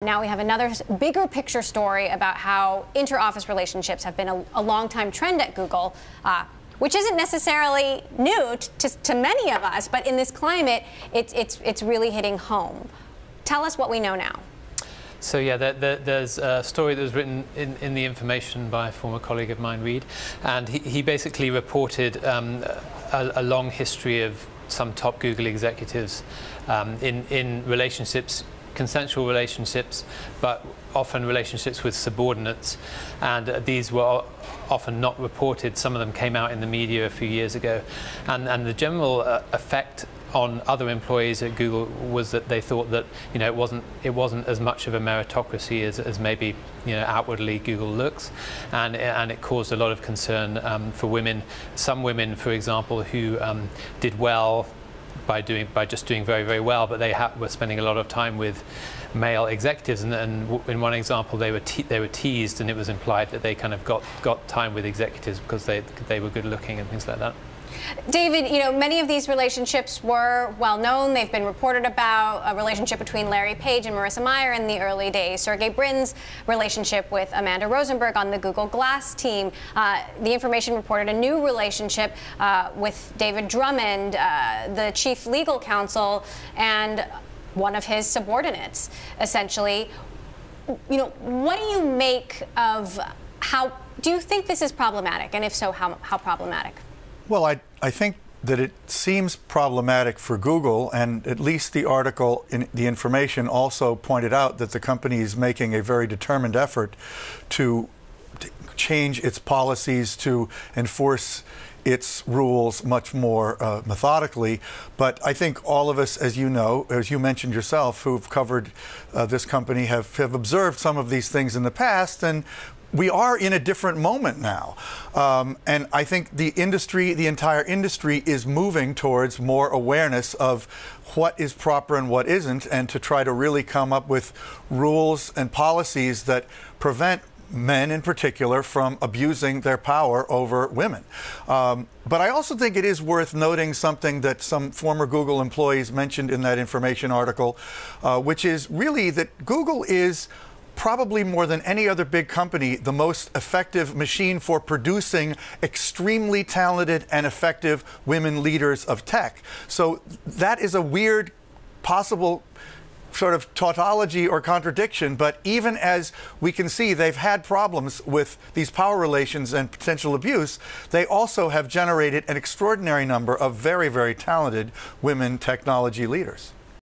Now we have another bigger picture story about how inter-office relationships have been a long-time trend at Google, which isn't necessarily new to many of us, but in this climate, it's really hitting home. Tell us what we know now. So yeah, there's a story that was written in the information by a former colleague of mine, Reed, and he basically reported a long history of some top Google executives in relationships, consensual relationships, but often relationships with subordinates, and these were often not reported. Some of them came out in the media a few years ago, and the general effect on other employees at Google was that they thought that it wasn't as much of a meritocracy as maybe outwardly Google looks, and it caused a lot of concern for women. Some women, for example, who did well by just doing very, very well, but they were spending a lot of time with male executives, and in one example they were teased, and it was implied that they kind of got time with executives because they were good looking and things like that. David, many of these relationships were well known. They've been reported about. A relationship between Larry Page and Marissa Mayer in the early days. Sergey Brin's relationship with Amanda Rosenberg on the Google Glass team. The information reported a new relationship with David Drummond, the chief legal counsel, and one of his subordinates, essentially. What do you make of how? Do you think this is problematic? And if so, how problematic? Well, I think that it seems problematic for Google, and at least the article in the information also pointed out that the company is making a very determined effort to change its policies, to enforce its rules much more methodically. But I think all of us, as you know, as you mentioned yourself, who've covered this company, have observed some of these things in the past, and we are in a different moment now. And I think the entire industry is moving towards more awareness of what is proper and what isn't, and to try to really come up with rules and policies that prevent men in particular from abusing their power over women. But I also think it is worth noting something that some former Google employees mentioned in that information article, which is really that Google is probably more than any other big company, the most effective machine for producing extremely talented and effective women leaders of tech. So that is a weird possible sort of tautology or contradiction, but even as we can see they've had problems with these power relations and potential abuse, they also have generated an extraordinary number of very, very talented women technology leaders.